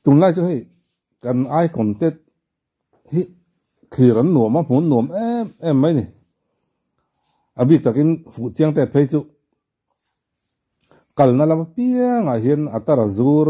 tun lai chu hei kan ai content hi khiran nuam ma mun nuam em mai ni abik takin fu chiang te phei chu kalna lam piang a hian atara zur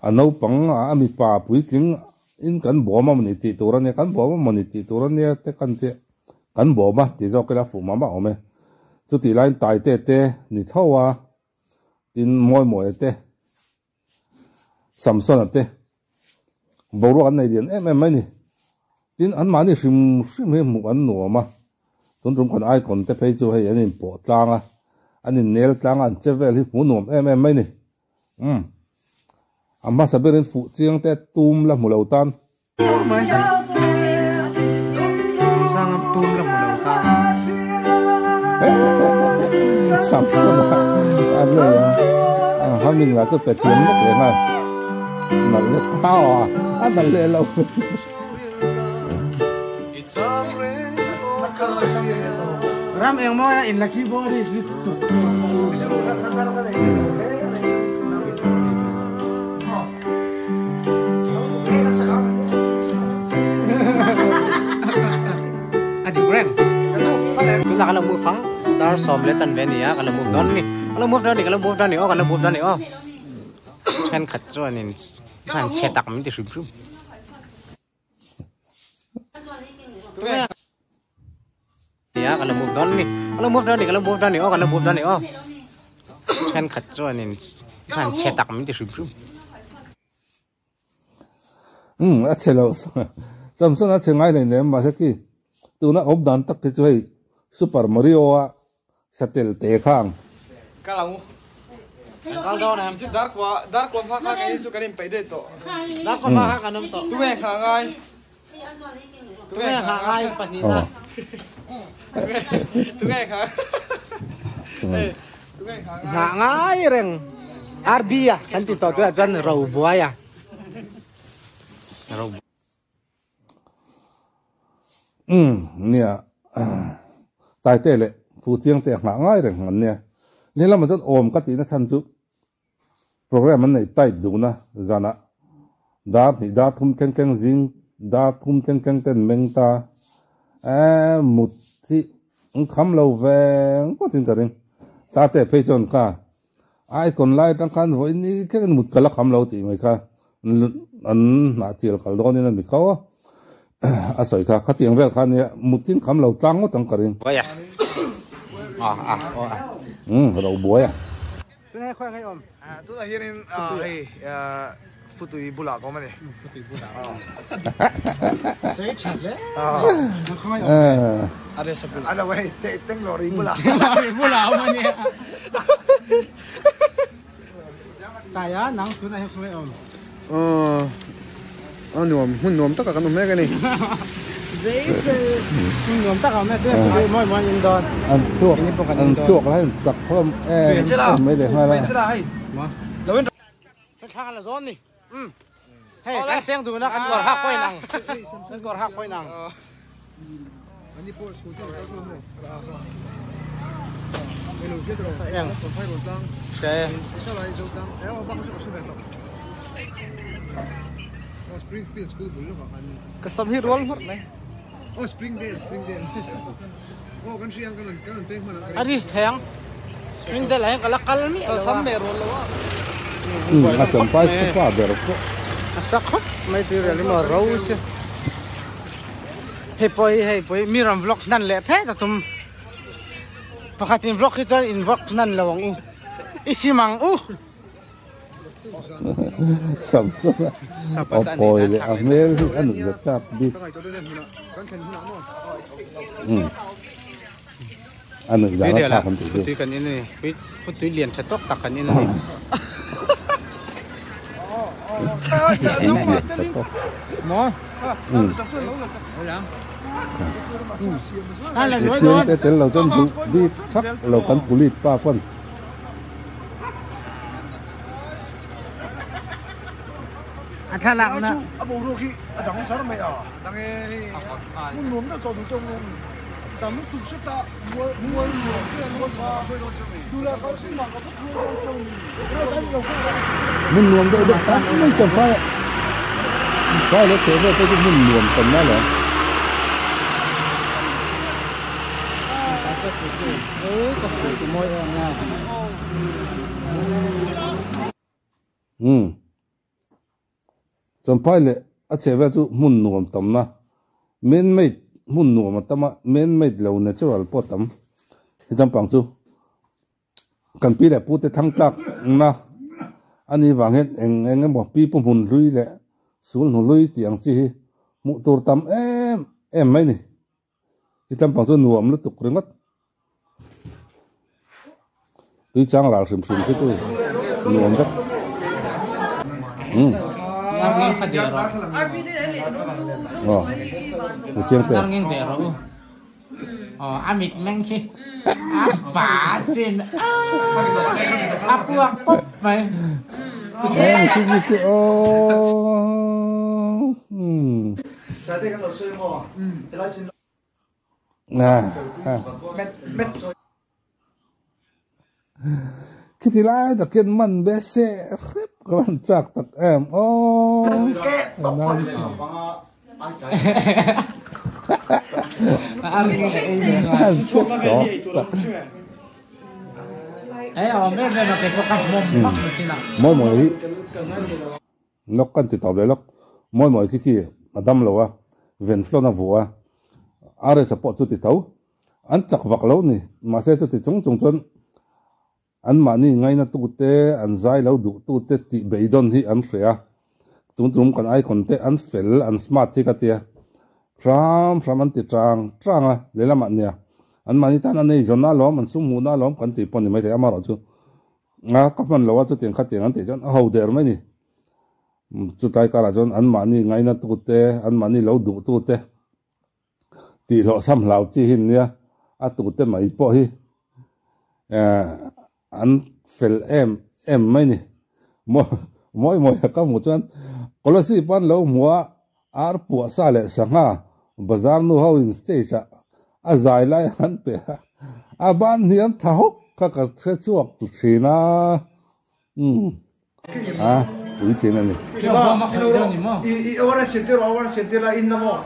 a no pang a mi pa pui king in kan boma mani ti turan ne kan boma mani ti turan ne te kan boma ti zo kala fu mama ome chu ti lain tai te ni thawa tin moi te samson te boru an nei dian em mai ni tin an mani sim me mu an no ma tun kan ai kon te phei chu hei anin po tlanga anin nel tlanga an chevel hi fu nom em mai ni amma saberin fu chiang te tum la mulo tan sang tum la mulo tan samson an le hamin la chu pe thiam lek le ma mal le tao an mal le lo ram yang mau ya in lucky body gitu adi brand tu nak kalau move fang dar som le chan ve ni ya kalau move don ni kalau move don ni oh chen khat cho ni kan cetak mi ti shum ya kalau move don ni oh chen khat cho ni kan cetak mi ti shum a chelo samson a chengai nei ne ma se ki tuna ob dan tak ke choi super mario a satel te khang kalau do này chứ dark quá phát cái chú cái phải để to dark quá phát cái nấm to tu nghe hàng ai phần gì ta tu nghe hàng hàng ai reng arbia kan ti to tu jan rau buaya rau nia tai te le fu chiang te nga ngai reng ngan nia le lam jot om ka ti na chan chu program an nei tai du na zana da thum keng jing da thum keng ten meng ta mut thi kham lo ve ko tin ka ring ta te pe chon ka ai kon lai tang khan hoi ni ke mut kala kham lo ti mai kha an na tial kal do ni na mi khaw a soi kha khatiang vel khan ne mutin kham lo tang ngo tang ka ring buaya ro buaya nghe khoan ngay om tu là hiện futui bula có mà này futui bula sẽ chặt đấy ada sebelum ada way teng lori bula mà nè tại á nắng xuống này không om nuông tất cả các nuông mấy cái này dễ nuông tất cả mấy cái mỗi nhân đòn ăn chuộc lại sặc thơm mấy để hai là lâu cái thang là giòn đi hey kan seng tu nak kan gor hak poi nang kan gor hak poi nang ani po school tu tak lu yang saya Springfield school bulu kan kesam hi roll hot nai oh Springdale oh kan siang kan peng mana aris thang Springdale ay kalakal mi sam me roll lawa macam pai pa berko sakot mai tu rali ma rose hey boy miram vlog nan le phe ta tum pakhatin vlog hi chan in vlog nan lawang u isimang u samson opoi le amel anu zakap bit anu zakap kan tu futui kan ini futui lian cetok tak kan ini mo là nói rồi tên là chân bị sắc là con pulit pa phân thà lặng nè bộ đôi khi đóng sao mày ở đằng ấy muốn nếm được cho trong tấm thực sự ta mua qua du là có sinh mạng có thức luôn trong rồi cái nhiều mun nuông đâu được ta không cần phải lấy chế về cái mun nuông cần đó là chẳng phải là chế về chỗ mun nuông tầm na men made mun nuông mà tầm men made lâu natural pot tầm thì trong bằng chỗ cần pi để bút để thăng tắc na anh ấy vàng hết anh bỏ pi bông hồn lưới lẹ xuống hồn lưới tiếng chi mụ tổ tắm em mấy này thì trong bằng số nuông nó tục rồi mất tôi chẳng là sầm cái tôi nuông rất tôi chiang tè amit mang khi phá xin buộc bốc mày cái gì chứ khi thì lại đặc biệt mình bé xe khép các bạn chắc thật em mỗi nó cần thì tàu đấy lắm mỗi khi Adam lâu à ven flow na vua à rồi support chút thì tàu anh chắc vạc lâu nè mà sẽ chút thì chúng anh mà ni ngay na tu te anh zai lâu đủ tu te ti bay don hi anh khrea tung còn ai còn te anh fel anh smart thì cái tia ram anh ti trang à lấy làm anh nè anh mà ni ta anh này zona lom anh sum mu na lom còn ti pon ni mấy thế mà rồi chứ các bạn lâu chút tiền khát tiền anh ti chọn hậu der mấy nè chút tay cả là chọn anh mà ni ngay na tu te anh mà ni lâu đủ tu te ti lo sam lao chi hin nè tu te mai po hi anh fel em mấy nè mỗi các một chân có là gì ban lâu mua ar bùa sa lệ sang ha bazar nu hau in stage dài lại hắn pe ban niệm tháo các cái chuộc tụt xì na tụi chị này ahora sentir in namo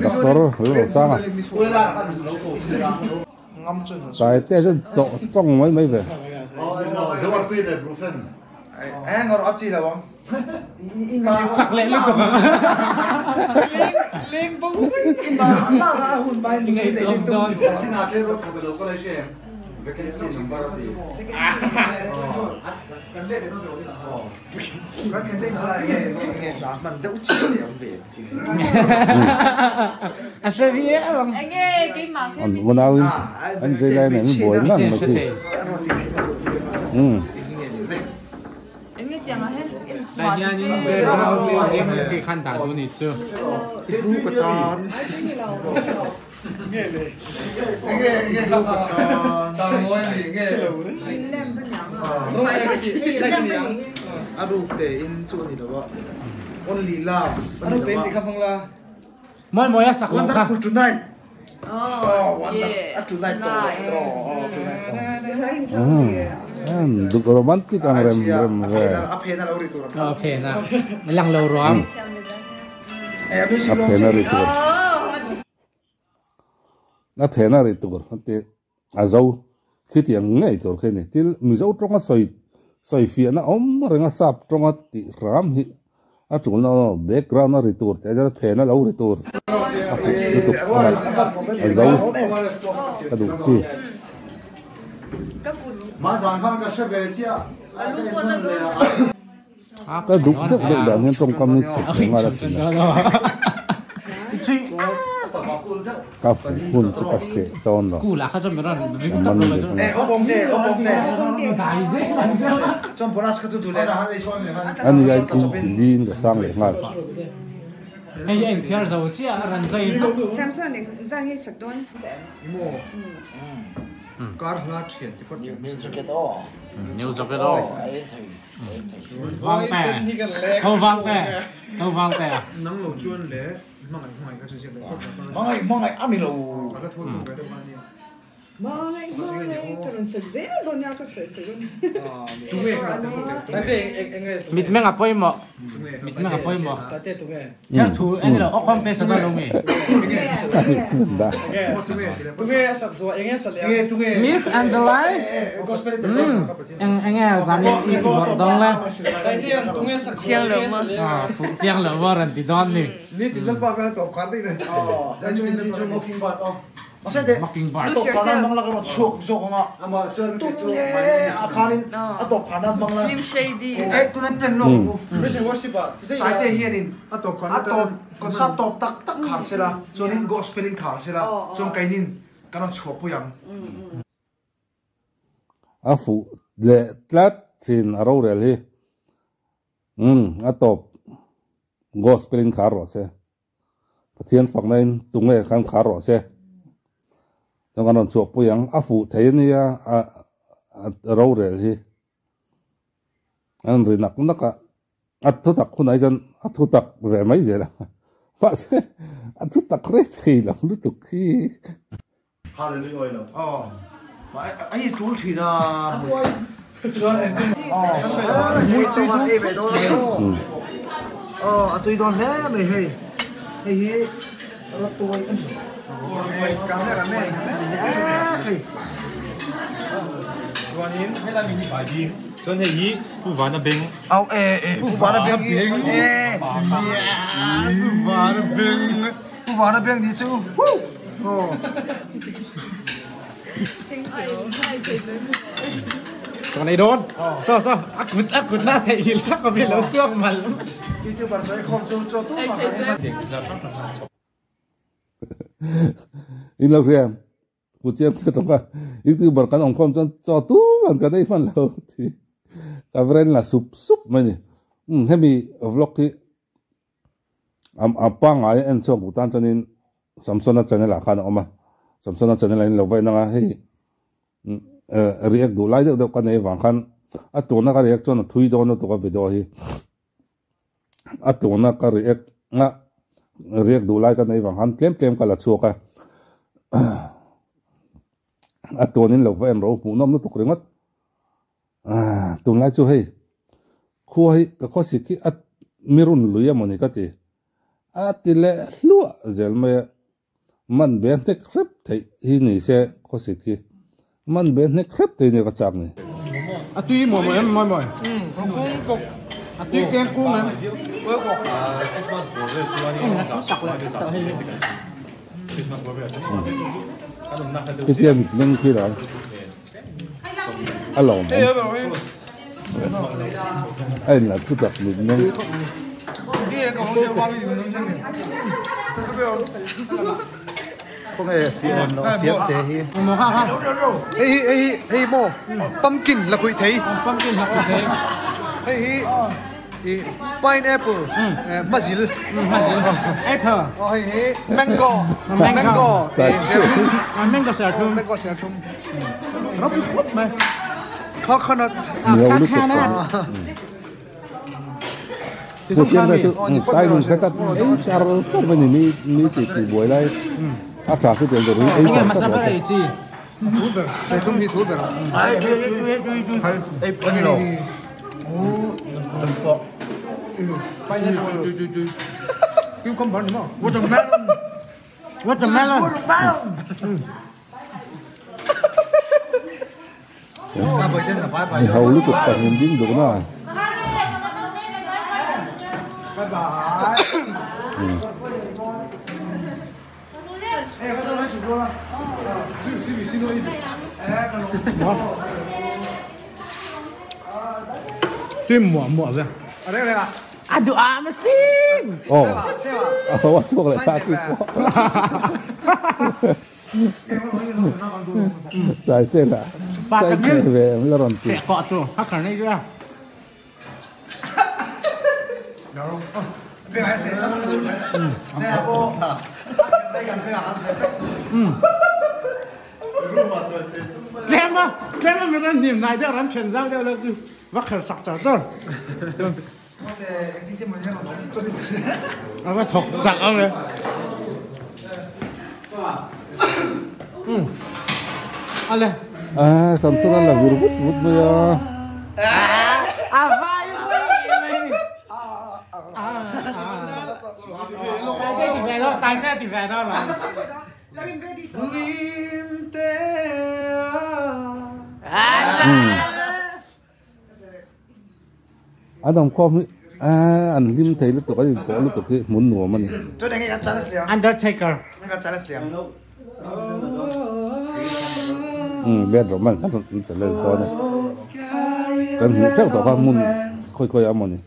doctor sang tại thế chân chỗ trong mấy về anh ngồi ở chi là không chắc lẽ lúc rồi lên bông mà hùn bài những ngày này tung xin hạt lên rồi cầm đầu có lấy xe vacancy number đi cần lên để nó rồi các cái tên là nghe đã mình đâu chỉ để ông về anh sẽ biết không anh nghe cái mà anh nào anh sẽ đây này nó bồi lắm mà thì anh nghe tiếng hết đại nhà những cái nào riêng chỉ khán giả thôi nhỉ chưa lu của ta nghe không tao nói gì nghe aru te in chu ni lo only love aru te ni khapang la mỗi sắc lắm khác wonderful tonight tonight được romantic ang rem về apena lo ri tu apena lang lâu rồi apena ri tu apena ri tu te azau khi tiếng ngay tu khi này til mi zau trong soi phía na renga sap trong ti ram hi chung nó background na ri tu te ja apena lo ri tu azau adu chi mà giang khang cái xe về chia cái đúng là nên trong con mình chỉ mà là cặp hôn chỉ có sẽ tôn rồi cú là khác trong đó mình tập rồi ô bông tê đại dễ trong bonus cái tụi này anh ấy cũng chỉ liên cái sang để ngay anh theo dấu chia rắn dây Samsung này ra hết sạch tôn car hlat thiệt thì có nhiều nhiều dọc cái đó vang tè không vang tè nắng lẩu chuôn để mong ngày cái sự việc mong ngày ăn đi lẩu cái thua cái đâu Mai kan sa zen don ya ka sai sai don. Tunge ka. Tate mit meng apoi mo mit meng apoi mo tate tunge. yar thu ani lo okom pe sa lo mi dah Tunge sak so enge sal ya. Tunge. Miss Angela Gospel te. enge zani i dong la Tate tunge sak so. Chiang lo mo. fu chiang lo mo ran ti don ni Ni ti lampa ka to khar dei ne. Sa ju ni ju mocking bird oh. Masih mocking bird Atok kanan bang lagi sok sok nga. Ama chon ke chu. Akarin atok kanan bang lagi. Slim Shady. Tu nan plan lo. Mission worship ba. Tate hianin. Atok kan. Atok kon sa top tak tak khar sila. Chonin gospelin khar sila. Chon kainin kanon chhop puyang. afu le tlat sin aro rel hi atop gospelin kharo se pathian faknain tunge kan kharo se jangan chuak puyang afu thainia aro rel hi an rinak naka athu tak khunai jan athu tak ve mai jela pa se athu tak re thei lam lu tu khi Hallelujah. Oh. Ai chul thi na. Ni chuma e be do. Atui don ne me hei. Hei la tuai an. Kam ne la ne. Hei. Chuanin hela mi ni bai bi chon he yi pu wana beng Au pu vana beng pu vana beng ni chu. Oh. còn này đốn sao ác cụt na thể hiện chắc có biết lỡ xương mà YouTuber chơi không cho tu mà. in lo riam pu chiam te to ba youtuber kan ong khom cho tu man ka dei fan lo ti ka vren la sup ma ni hemi vlog ki apang ai en chok butan chanin samsona channel a khan oma samsona channel in lo vai na hei react do lai de kan ei wang khan atuna ka react chon thui do no to ka video hi atuna ka react nga react do lai ka nei wang han tlem ka la chuka atonin lo va en ro pu nom no to kringat tung lai chu hei khuai ka khosiki at mirun luya moni ka ti atile lua zelme man ben te krep thei hi ni se khosiki man ben ne krep thei ne ka chak ni atui mo em mo Kung kok. atui kem cung em Kung kok. Christmas bo re chuanin em na sặc lại tao hay Christmas bo re kanum na hadu ki tiam neng ki ra alo ai la thu tak ni neng Dia ko hong ba mi ni ni. Không hề phiếp thế hi. mo ha ha Hey mo. Pumpkin la khui thấy. pumpkin là thế Hey pineapple. Basil. apple Oh hey mango. mango sa thum Mango sa thum. rất khúc mà Coconut. nhiều lúc kha na pu chiam da chu tai nun ka ta ei char char ba ni mi si ki boi lai a tra ku de ro ei nghe ta mà sao vậy chị Tuber. Sa thum hi tuber. Ai ai pani lo. Tâm phok. Kim không bắn mà. Watermelon. watermelon Ka bơi chân là phải ni hau lu tu pa hin ding do na tim mua ra Ở đây ạ. aduh amesin oh wa chok la ta ki sai te la sai te ve la ron ti sẽ cọ tu hắc cả này ra Bây giờ sẽ sẽ bộ. Đây gần bây giờ sẽ phép. Kem mà mình niệm này đó làm chuyện giao đó là gì vắt khởi sặc chả đâu nó thọc sặc ông này Ale. Samsung lah berbut mo ya. Apa itu? Tanya di mana lah? Adam kau an lim thấy lúc tụi cái có lúc tụi cái muốn nổ mà nè. Tôi đang nghe cái challenge liền. Undertaker. Cái challenge liền. Biết rồi mình chắc là trả lời có này. Cần hiểu chắc tụi con muốn coi ám mà nè.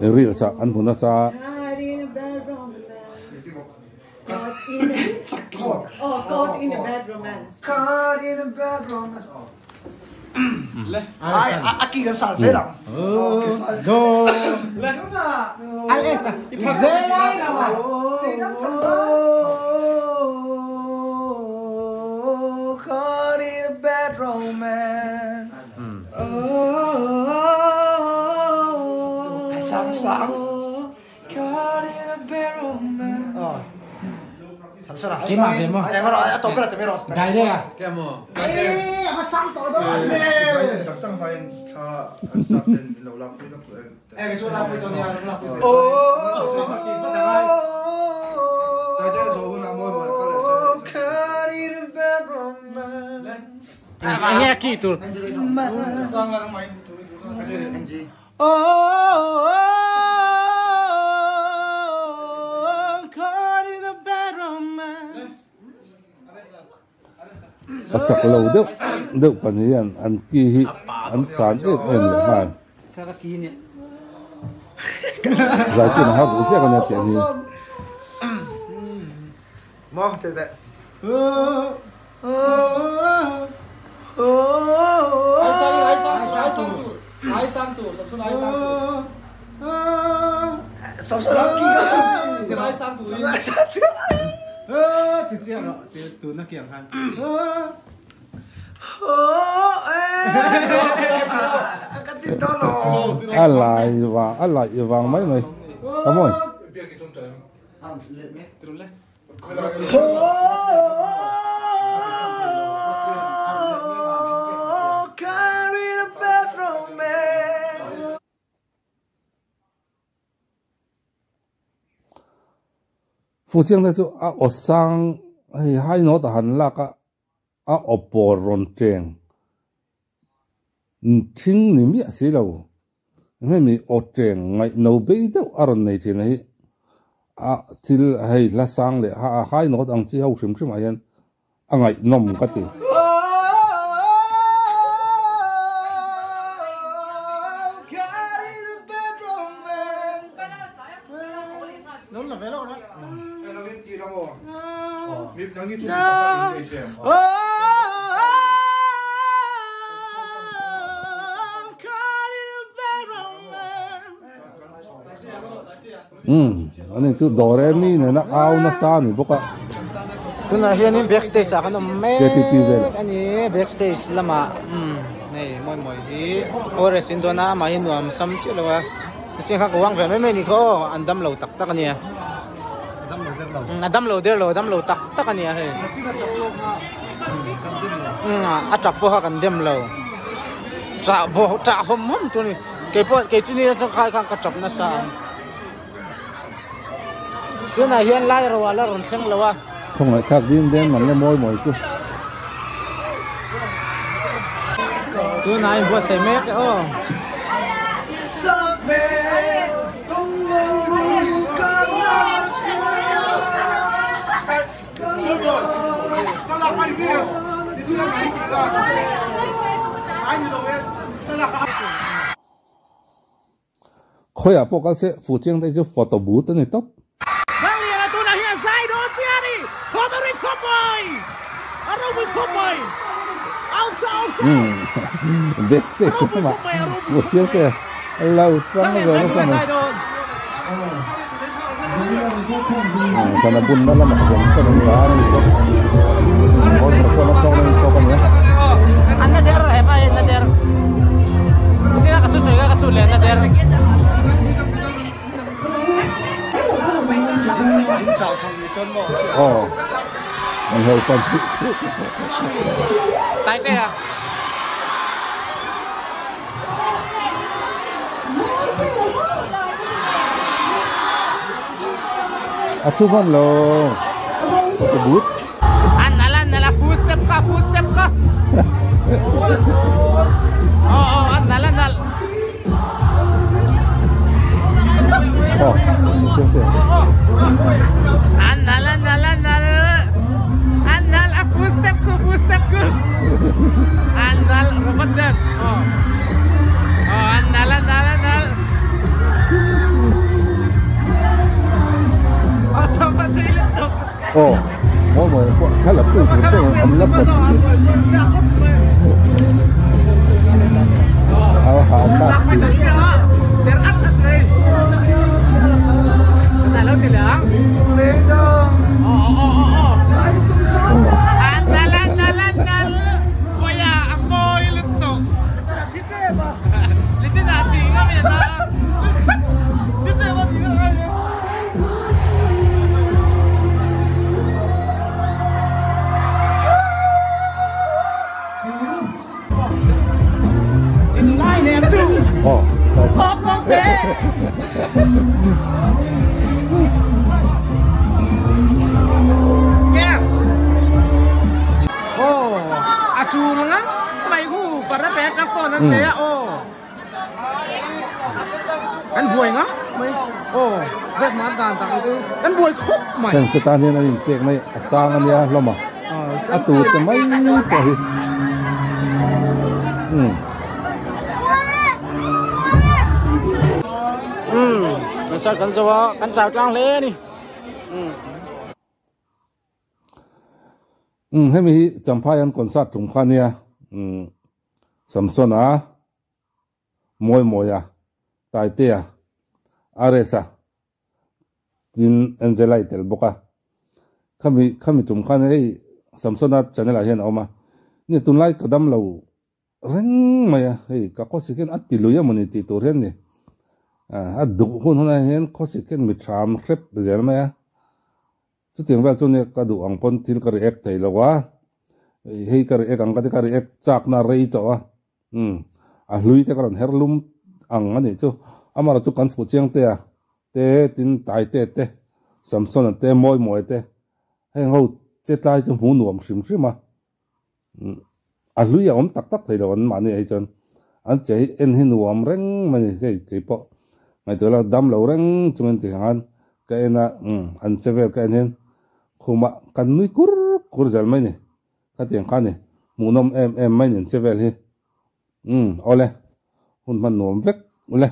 Eri là sao? Anh muốn là sao? Caught in a bad romance. Caught in a bad romance. Ai aki cái sao thế nào? Go. Alexa. Dễ lắm nào. Caught in a bad romance. Sáng sáng. Caught in a bad romance. 잠시만. Gimana demo? Em nói tôi biết là tôi biết rồi. Gái đây à? Mà sáng tối đó anh nè. đặc tăng phải thà anh sắp đến lâu lắm tôi đã quên. Cái chỗ nào bây giờ nha, lâu lắm. Tại thế rồi cũng làm môi mà có lẽ sẽ. Caught in a bad romance. Nghe kỹ tu. Sang là mày. Anh gì? Caught in a bad romance. Chắc lâu được phần gì anh kia anh sáng ít em được mà. Cái kia nè. Giải quyết là cũng sẽ có nhà tiền gì. Mong thế đấy. Ai sang tu, Samsung ai sang tu. Samsung lắm kia. Xin ai sang tu. Thì chia rồi, từ nó kiểm khăn. Cái tin đó là. Anh lại vàng mấy mày. Cảm ơn. Phụ trách này chú ở sang hai nó đã hành lạc ở bờ ròn treng, chính niệm gì xí đâu, mấy mi ở treng ngay nấu bể đâu ở ròn này thì này, thì hay là sang đấy hai nó đang chỉ hậu xem mà hiện, ngay nằm cái gì. Anh chú đồ re mi này nó ao nó sao nhỉ bố cả. Tu na hian in backstage akan me. Ani backstage lama. Nei moi hi. Ore sin do na ma hin nuam sam chi lawa. Ching kha wang ve me ni kho andam lo tak tak ani. Adam lo tak ani he. Atap po ha kan dem lo. Tra hom tu ni. Ke chi ni cha khai khang ka chap na sa. Tu na hian lai ro wala ron seng lawa. Không phải thật điên đen mà nó môi cứ. Tu này vừa xem mấy cái ô. Khôi à, bố các sẽ phụ trách đây cho photo booth này tóc. Backstage mà một chiếc kìa lâu trắng rồi nó xong rồi sao nó bún nó là một cái con cá này con nó cho con nhé anh nader hay phải nader cái là cái thứ cái số liền nader mình hơi con tay tê à chú văn lo cái bút anh là footstep ka anh là Andal footstep ku Andal robot dance andal sampai tilit tuh mỗi người khá là tự tưởng ấm lấp một hào acu nó lắm mày gu para bé các phone nó thế anh buổi ngắm mày rất mát đàn tặng tôi anh buổi khúc mày xem stan hiện nay việc này sang anh ya lo mà tụ cái mấy cái con sao con chào trang lê đi hay mi chăm phai anh còn sát trùng khoan nha Samson à môi à tai tê à Aresa in Angela tel boka kami trùng khoan ấy Samson à channel là hiện oma ni tun lai kadam lâu reng maya hey ka ko siken atiluya moni ti to ren ni du hun na hen ko siken mi tram khep zel maya chu tiang vel chu ne ka du ang pon til kar ek thei lawa hei kar ek ang ka kar ek chak na rei to a hlui te karon herlum ang ani chu amara chu kan fu chiang te a te tin tai te Samson te moi te hei ho che tai chu hu nuam shim ma lui ông tắc thầy đồ anh mạnh vậy chọn anh chạy en hin nuam reng mà cái bộ ngày tới là đâm lâu reng chúng anh thì anh cái na anh chơi về cái hen không mà cần nuôi cur giờ mấy này cái tiền khăn này muốn em mấy nhìn chơi về hi ole hun man nuam vek ole